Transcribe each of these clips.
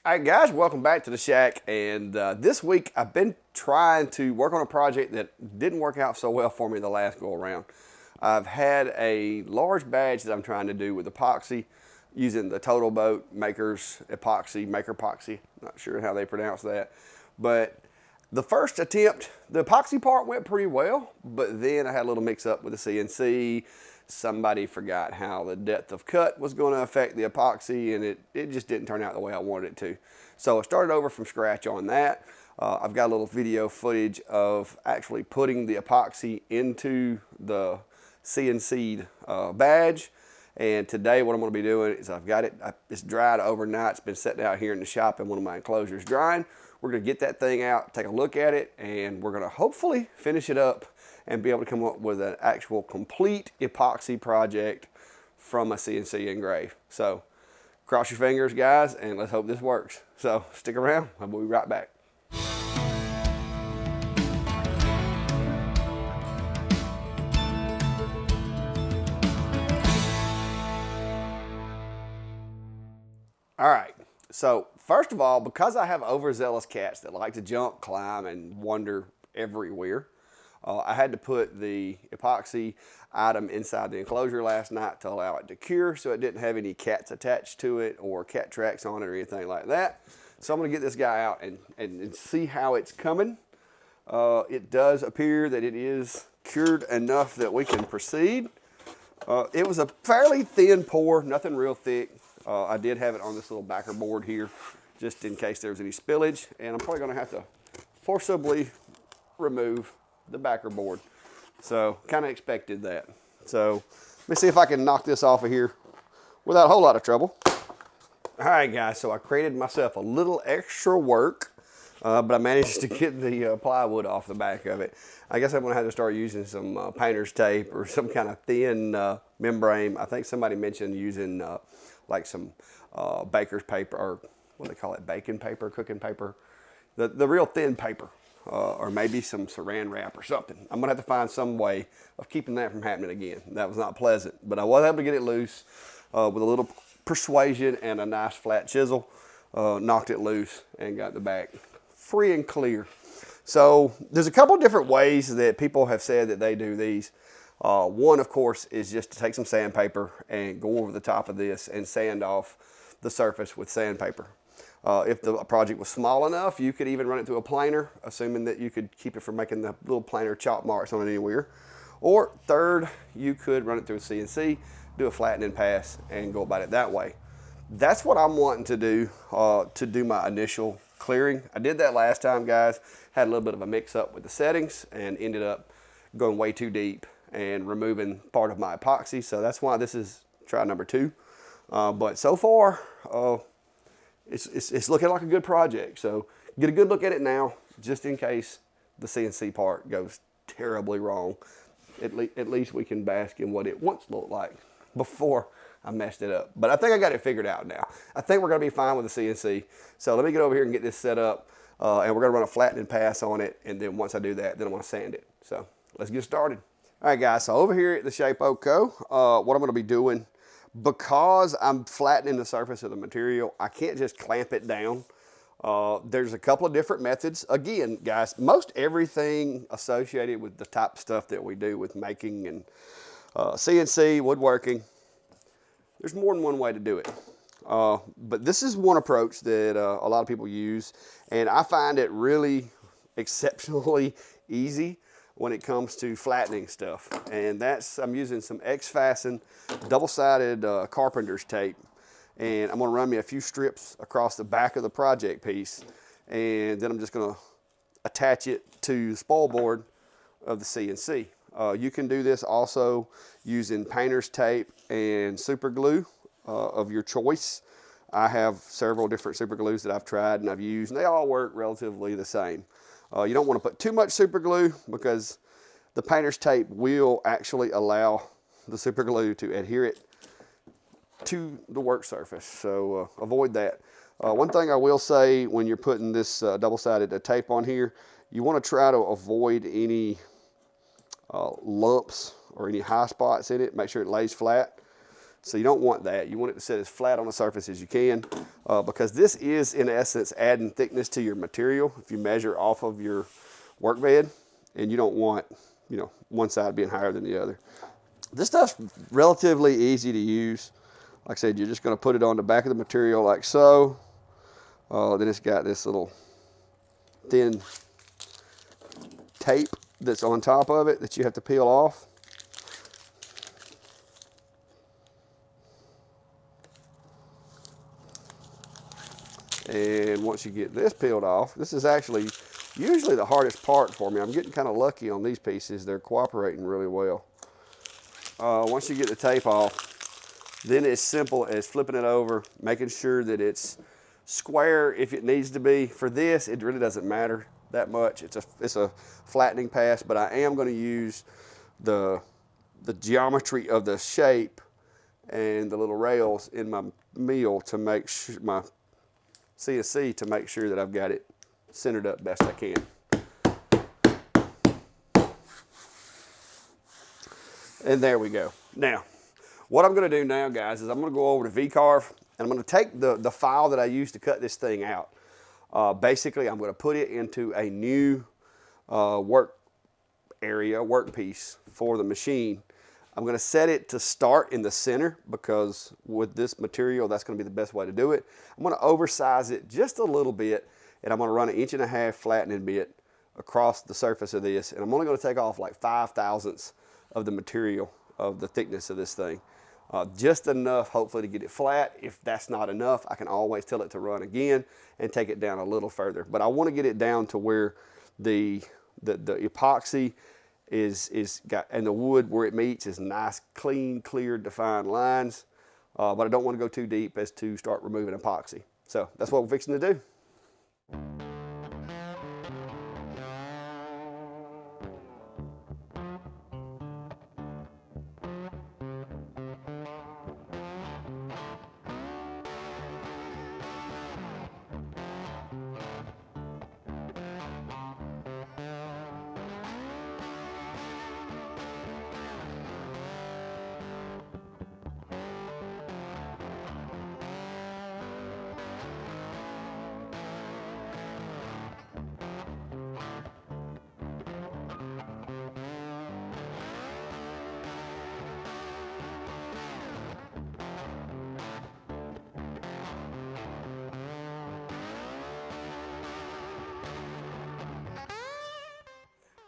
All right, guys, welcome back to the shack. And this week I've been trying to work on a project that didn't work out so well for me the last go around. I've had a large badge that I'm trying to do with epoxy using the Total Boat Makers Epoxy, Maker Epoxy. Not sure how they pronounce that. But the first attempt, the epoxy part went pretty well, but then I had a little mix up with the CNC. Somebody forgot how the depth of cut was going to affect the epoxy, and it just didn't turn out the way I wanted it to. So I started over from scratch on that. I've got a little video footage of actually putting the epoxy into the CNC'd badge. And today what I'm going to be doing is I've got it, it's dried overnight. It's been sitting out here in the shop in one of my enclosures drying. We're going to get that thing out, take a look at it, and we're going to hopefully finish it up and be able to come up with an actual complete epoxy project from a CNC engrave. So cross your fingers, guys, and let's hope this works. So stick around, I'll be right back. All right, so first of all, because I have overzealous cats that like to jump, climb, and wander everywhere, I had to put the epoxy item inside the enclosure last night to allow it to cure so it didn't have any cats attached to it or cat tracks on it or anything like that. So I'm going to get this guy out and see how it's coming. It does appear that it is cured enough that we can proceed. It was a fairly thin pour, nothing real thick. I did have it on this little backer board here just in case there was any spillage, and I'm probably going to have to forcibly remove the backer board. So kind of expected that. So let me see if I can knock this off of here without a whole lot of trouble. All right, guys, so I created myself a little extra work, but I managed to get the plywood off the back of it. I guess I'm gonna have to start using some painter's tape or some kind of thin membrane. I think somebody mentioned using like some baker's paper, or what do they call it, baking paper, cooking paper, the real thin paper. Or maybe some saran wrap or something. I'm gonna have to find some way of keeping that from happening again. That was not pleasant, but I was able to get it loose with a little persuasion and a nice flat chisel. Knocked it loose and got the back free and clear. So there's a couple different ways that people have said that they do these. One, of course, is just to take some sandpaper and go over the top of this and sand off the surface with sandpaper. If the project was small enough, you could even run it through a planer, assuming that you could keep it from making the little planer chop marks on it anywhere. Or third, you could run it through a CNC, do a flattening pass, and go about it that way. That's what I'm wanting to do my initial clearing. I did that last time, guys. Had a little bit of a mix up with the settings and ended up going way too deep and removing part of my epoxy. So that's why this is try number 2. But so far, it's looking like a good project. So get a good look at it now, just in case the CNC part goes terribly wrong. At least we can bask in what it once looked like before I messed it up. But I think I got it figured out now. I think we're gonna be fine with the CNC. So let me get over here and get this set up, and we're gonna run a flattening pass on it. And then once I do that, then I'm gonna sand it. So let's get started. All right, guys, so over here at the Shapeoko Co, what I'm gonna be doing, because I'm flattening the surface of the material, I can't just clamp it down. There's a couple of different methods. Again, guys, most everything associated with the type of stuff that we do with making and CNC, woodworking, there's more than one way to do it. But this is one approach that a lot of people use, and I find it really exceptionally easy when it comes to flattening stuff. And I'm using some X-Fasten double-sided carpenter's tape, and I'm gonna run me a few strips across the back of the project piece, and then I'm just gonna attach it to the spoil board of the CNC. You can do this also using painter's tape and super glue of your choice. I have several different super glues that I've tried and I've used, and they all work relatively the same. You don't want to put too much super glue because the painter's tape will actually allow the super glue to adhere it to the work surface. So avoid that. One thing I will say when you're putting this double-sided tape on here, you want to try to avoid any lumps or any high spots in it. Make sure it lays flat. So you don't want that. You want it to sit as flat on the surface as you can, because this is in essence adding thickness to your material if you measure off of your work bed, and you don't want, you know, one side being higher than the other. This stuff's relatively easy to use. Like I said, you're just going to put it on the back of the material like so. Then it's got this little thin tape that's on top of it that you have to peel off. And once you get this peeled off, this is actually usually the hardest part for me. I'm getting kind of lucky on these pieces. They're cooperating really well. Once you get the tape off, then it's simple as flipping it over, making sure that it's square if it needs to be. For this, it really doesn't matter that much. It's a flattening pass, but I am going to use the geometry of the shape and the little rails in my mill to make sure, my CNC, to make sure that I've got it centered up best I can. And there we go. Now, what I'm going to do now, guys, is I'm going to go over to VCarve, and I'm going to take the file that I used to cut this thing out. Basically, I'm going to put it into a new work piece for the machine. I'm going to set it to start in the center, because with this material, that's going to be the best way to do it. I'm going to oversize it just a little bit, and I'm going to run an 1.5 inch flattening bit across the surface of this. And I'm only going to take off like 5/1000ths of the material of the thickness of this thing. Just enough, hopefully, to get it flat. If that's not enough, I can always tell it to run again and take it down a little further. But I want to get it down to where the epoxy is got, and the wood where it meets is nice, clean, clear, defined lines. But I don't want to go too deep as to start removing epoxy. So that's what we're fixing to do.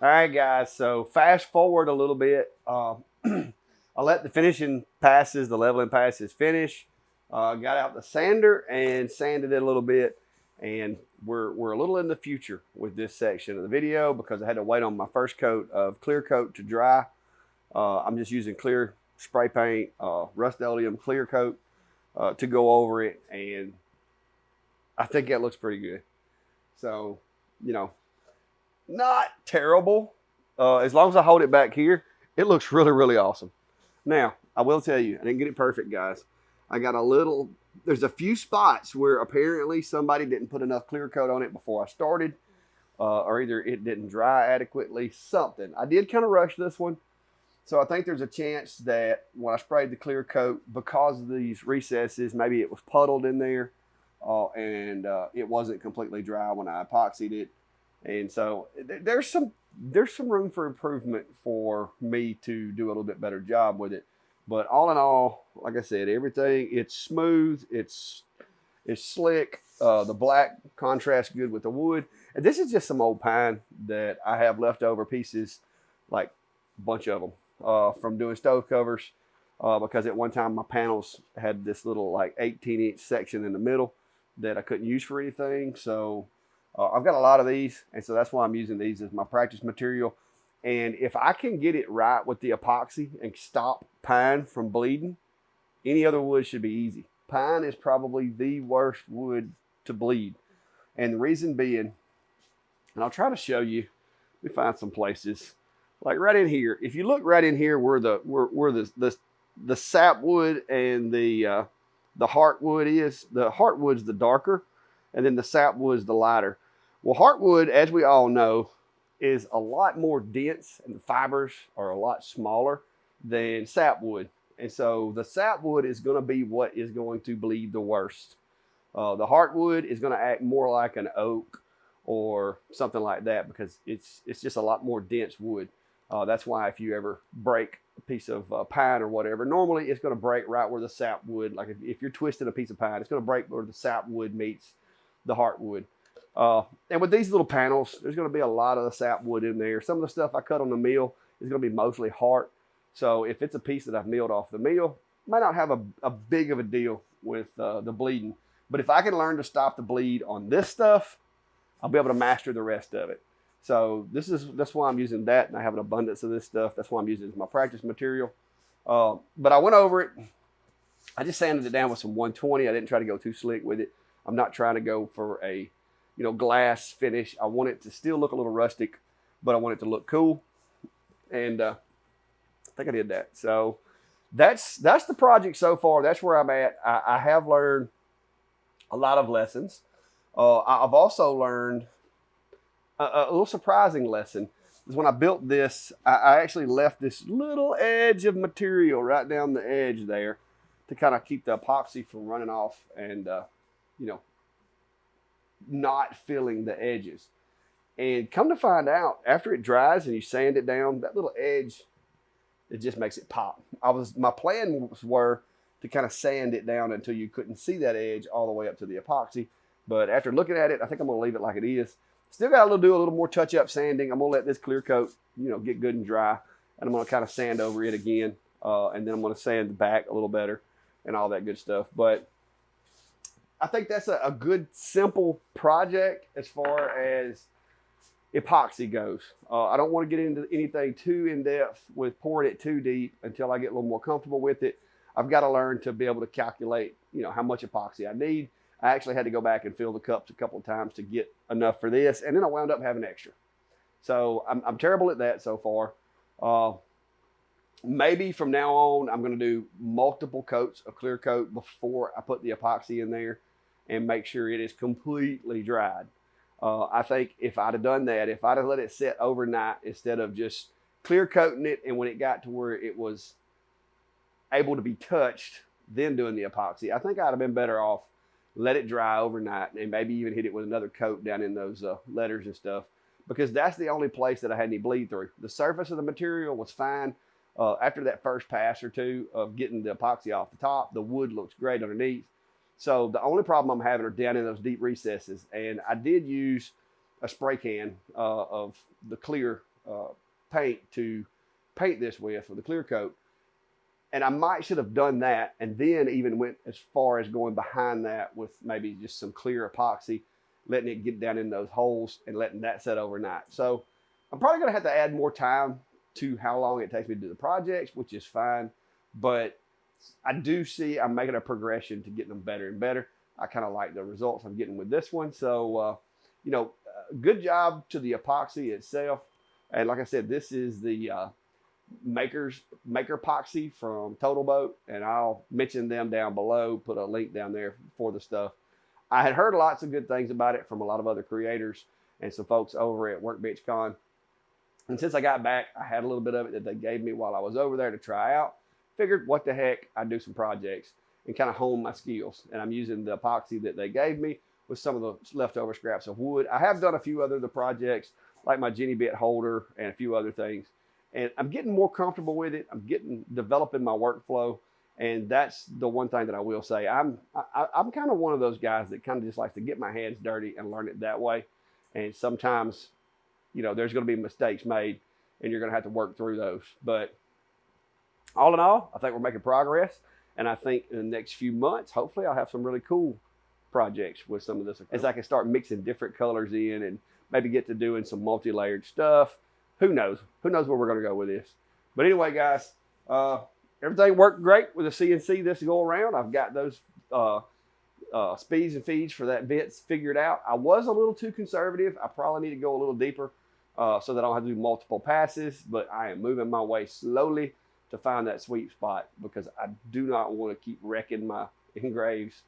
All right, guys, so fast forward a little bit. I let the finishing passes, the leveling passes finish. Got out the sander and sanded it a little bit. And we're a little in the future with this section of the video, because I had to wait on my first coat of clear coat to dry. I'm just using clear spray paint, Rust-Oleum clear coat to go over it. And I think that looks pretty good. So, you know, not terrible. As long as I hold it back here, it looks really, really awesome. Now, I will tell you, I didn't get it perfect, guys. I got a little, there's a few spots where apparently somebody didn't put enough clear coat on it before I started, or either it didn't dry adequately, something. I did kind of rush this one. So I think there's a chance that when I sprayed the clear coat, because of these recesses, maybe it was puddled in there, and it wasn't completely dry when I epoxied it. And so there's some room for improvement for me to do a little bit better job with it. But all in all, like I said, everything, it's smooth, it's slick. The black contrasts good with the wood. And this is just some old pine that I have leftover pieces, like a bunch of them, from doing stove covers. Because at one time my panels had this little like 18-inch section in the middle that I couldn't use for anything. So I've got a lot of these, and so that's why I'm using these as my practice material. And if I can get it right with the epoxy and stop pine from bleeding, any other wood should be easy. Pine is probably the worst wood to bleed. And the reason being, and I'll try to show you, let me find some places, like right in here. If you look right in here where the sapwood and the heartwood is, the heartwood's the darker, and then the sapwood's the lighter. Well, heartwood, as we all know, is a lot more dense, and the fibers are a lot smaller than sapwood. And so the sapwood is going to be what is going to bleed the worst. The heartwood is going to act more like an oak or something like that because it's just a lot more dense wood. That's why if you ever break a piece of pine or whatever, normally it's going to break right where the sapwood, like if you're twisting a piece of pine, it's going to break where the sapwood meets the heartwood. And with these little panels, there's going to be a lot of the sapwood in there. Some of the stuff I cut on the mill is going to be mostly heart. So if it's a piece that I've milled off the mill, might not have a big of a deal with the bleeding. But if I can learn to stop the bleed on this stuff, I'll be able to master the rest of it. So that's why I'm using that, and I have an abundance of this stuff. That's why I'm using it as my practice material. But I went over it. I just sanded it down with some 120. I didn't try to go too slick with it. I'm not trying to go for a glass finish. I want it to still look a little rustic, but I want it to look cool. And I think I did that. So that's the project so far. That's where I'm at. I have learned a lot of lessons. I've also learned a little surprising lesson is when I built this, I actually left this little edge of material right down the edge there to kind of keep the epoxy from running off and, not filling the edges. And come to find out, after it dries and you sand it down, that little edge, it just makes it pop. My plan were to kind of sand it down until you couldn't see that edge all the way up to the epoxy. But after looking at it, I think I'm gonna leave it like it is. Still got to do a little more touch-up sanding. I'm gonna let this clear coat, get good and dry, and I'm gonna kind of sand over it again, and then I'm gonna sand the back a little better and all that good stuff. But I think that's a good, simple project as far as epoxy goes. I don't want to get into anything too in-depth with pouring it too deep until I get a little more comfortable with it. I've got to learn to be able to calculate, how much epoxy I need. I actually had to go back and fill the cups a couple of times to get enough for this, and then I wound up having extra. So I'm terrible at that so far. Maybe from now on, I'm going to do multiple coats of clear coat before I put the epoxy in there and make sure it is completely dried. I think if I'd have done that, if I'd have let it sit overnight instead of just clear coating it, and when it got to where it was able to be touched, then doing the epoxy, I think I'd have been better off let it dry overnight and maybe even hit it with another coat down in those letters and stuff, because that's the only place that I had any bleed through. The surface of the material was fine. After that first pass or two of getting the epoxy off the top, the wood looks great underneath. So the only problem I'm having are down in those deep recesses. And I did use a spray can of the clear paint to paint this with the clear coat. And I should have done that and then even went as far as going behind that with maybe just some clear epoxy, letting it get down in those holes and letting that set overnight. So I'm probably going to have to add more time to how long it takes me to do the projects, which is fine. But I do see I'm making a progression to getting them better and better. I kind of like the results I'm getting with this one. So, good job to the epoxy itself. And like I said, this is the Maker Epoxy from Total Boat, and I'll mention them down below, put a link down there for the stuff. I had heard lots of good things about it from a lot of other creators and some folks over at Workbench Con. And since I got back, I had a little bit of it that they gave me while I was over there to try out. Figured, what the heck, I'd do some projects and kind of hone my skills. And I'm using the epoxy that they gave me with some of the leftover scraps of wood. I have done a few other projects, like my Jenny bit holder and a few other things. And I'm getting more comfortable with it. I'm developing my workflow. And that's the one thing that I will say. I'm kind of one of those guys that kind of just likes to get my hands dirty and learn it that way. And sometimes, there's going to be mistakes made and you're going to have to work through those. But all in all, I think we're making progress. And I think in the next few months, hopefully I'll have some really cool projects with some of this, as I can start mixing different colors in and maybe get to doing some multi-layered stuff. Who knows? Who knows where we're going to go with this? But anyway, guys, everything worked great with the CNC this go around. I've got those speeds and feeds for that vents figured out. I was a little too conservative. I probably need to go a little deeper so that I don't have to do multiple passes, but I am moving my way slowly to find that sweet spot, because I do not want to keep wrecking my engraves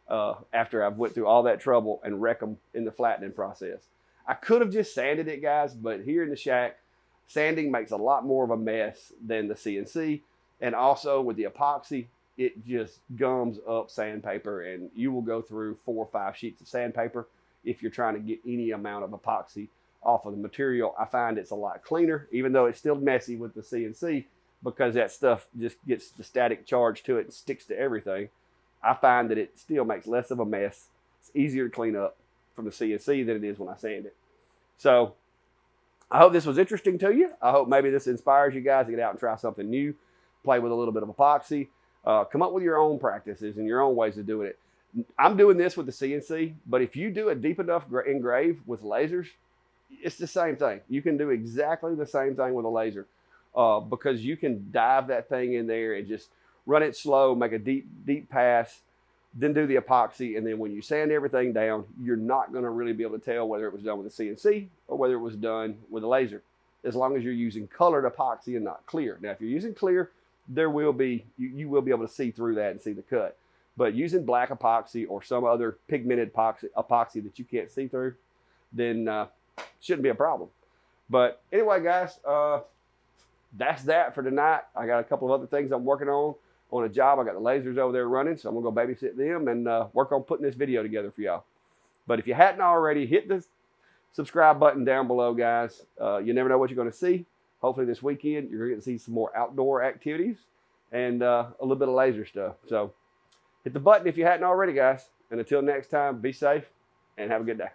after I've went through all that trouble and wreck them in the flattening process. I could have just sanded it, guys, but here in the shack, sanding makes a lot more of a mess than the CNC. And also with the epoxy, it just gums up sandpaper, and you will go through 4 or 5 sheets of sandpaper if you're trying to get any amount of epoxy off of the material. I find it's a lot cleaner, even though it's still messy with the CNC, because that stuff just gets the static charge to it and sticks to everything. I find that it still makes less of a mess. It's easier to clean up from the CNC than it is when I sand it. So I hope this was interesting to you. I hope maybe this inspires you guys to get out and try something new, play with a little bit of epoxy, come up with your own practices and your own ways of doing it. I'm doing this with the CNC, but if you do a deep enough engrave with lasers, it's the same thing. You can do exactly the same thing with a laser, because you can dive that thing in there and just run it slow, make a deep pass, then do the epoxy. And then when you sand everything down, you're not going to really be able to tell whether it was done with a CNC or whether it was done with a laser, as long as you're using colored epoxy and not clear. Now, if you're using clear, there will be, you will be able to see through that and see the cut. But using black epoxy or some other pigmented epoxy that you can't see through, then shouldn't be a problem. But anyway, guys, that's that for tonight. I got a couple of other things I'm working on a job. I got the lasers over there running, so I'm gonna go babysit them and work on putting this video together for y'all. But if you hadn't already, hit the subscribe button down below, guys. You never know what you're gonna see. Hopefully this weekend you're going to see some more outdoor activities and a little bit of laser stuff. So hit the button if you hadn't already, guys. And until next time, be safe and have a good day.